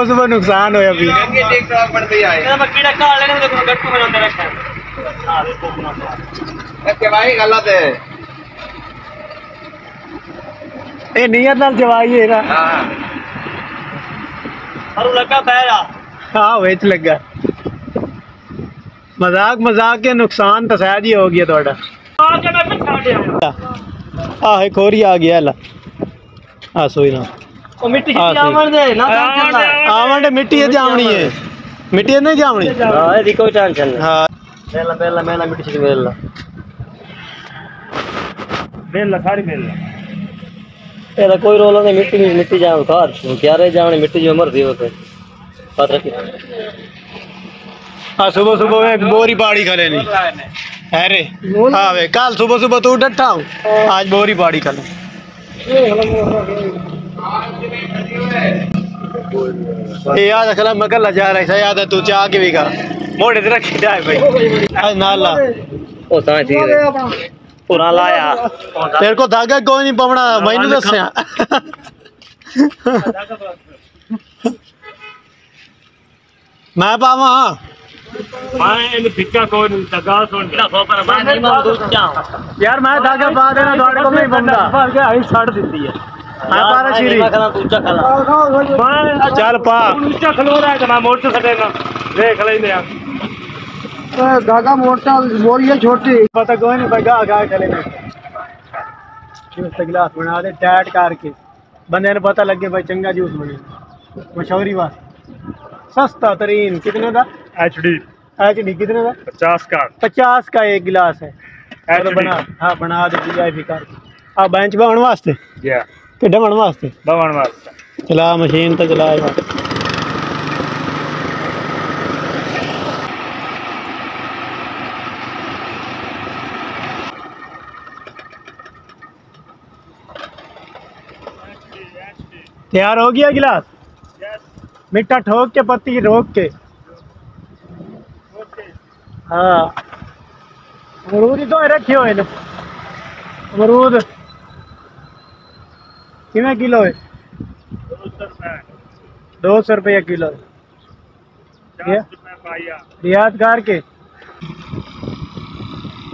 सुबह नुकसान होया भी गलत है ये नियत नाल जवाई है ना लगा पैरा हाँ वेच लगा मजाक मजाक के नुकसान तो शायद ही हो गया थोड़ा आह खोरी आ गया ला हाँ सोई ना मिट्टी आवन दे मिट्टी है जावनी है मिट्टी नहीं जावनी हां ये कोई टेंशन नहीं हां मेला मिट्टी से मेला सारी मेला एला कोई रोल नहीं मिट्टी जाव कार क्या रे जावनी मिट्टी जो मर दी होते बात रखी हाँ सुबह सुबह एक बोरी पाड़ी खा लेनी अरे हाँ वे कल सुबह सुबह तू डटा हूँ आज बोरी पाड़ी खा ले याद रखना मैं कल जा रहा था याद है तू चाह के भी खा मोड़े तेरा खिला है भाई आज नाला ओ ता ठीक है पूरा लाया तेरे को धागा कोई नहीं पवना मैंने दसया मैं पावा यार मैं धागा पा देना थोड़े को नहीं बनता आई छड़ दी है चल पा खलो रहा है मोटर सटेगा देख लेंगे धागा मोटा बोरी है छोटी पता कोई नहीं भाई गा चलेगा गिलास बना दे टाइट करके बंदे ने पता लगे भाई चंगा जूस बने मशहूरी बात सस्ता तरीन कितने का एचडी कितने का 50 का एक गिलास है बना हाँ बना दे वीआईपी करके आप बेंच बनाने वास्ते किड्डा बनाने वास्ते चला मशीन तो चला तैयार हो गया गिलास मिट्टा ठोक के पत्ती रोक के हाँ अमरूद ही तो रखे हुए अमरूद किमें किलो है 200 रुपया किलो रियाद कार के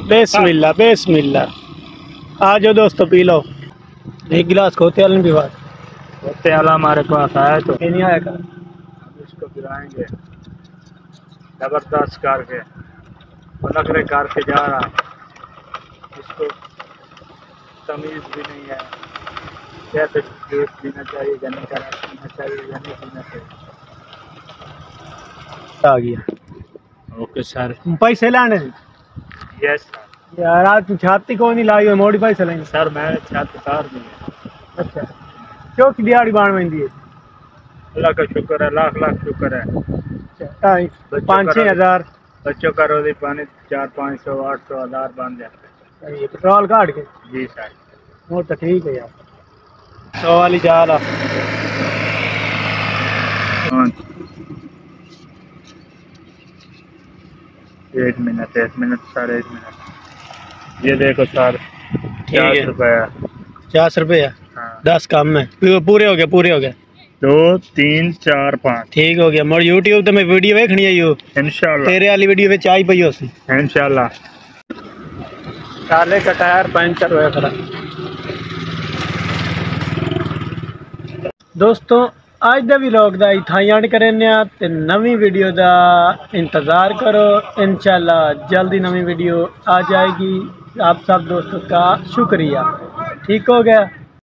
बिस्मिल्लाह बिस्मिल्लाह आ जाओ दोस्तों पी लो एक गिलास खोते वाले भी बात होते वाला हमारे पास आया तो नहीं आया कर इसको गिराएंगे जबरदस्त करके नखरे करके जा रहा है इसको तमीज भी नहीं है कैसे जूस पीना चाहिए या नहीं पीना चाहिए या नहीं पीना चाहिए आ गया ओके सर पैसे लाने यस यार आज तू छाती को नहीं लाई मोड़ी पैसे लेंगे सर मैं छाती उतार दी अच्छा क्यों की दिहाड़ी बाण में दी अल्लाह का शुक्र है लाख लाख शुक्र है 5-6 हज़ार बच्चों का रोजी पानी 400-500 800 1000 बन जाते हैं पेट्रोल काट के जी सर वो तो ठीक है यार 100 वाली चाल 1 मिनट 1 मिनट साढ़े 1 मिनट ये देखो सर 50 रुपया 50 रुपया हाँ 10 कम है पूरे हो गए 2 3 4 5 ठीक हो गया मोर यूट्यूब तो मैं वीडियो देखनी है यू इंशाल्लाह तेरे वाली वीडियो में आई पई उसी इंशाल्लाह साले का टायर पंचर होया खड़ा दोस्तों आज दा व्लॉग दा इत्थां एंड करने ते नवी वीडियो दा इंतज़ार करो इंशाल्लाह जल्दी नवी वीडियो आ जाएगी आप सब दोस्तों का शुक्रिया ठीक हो गया।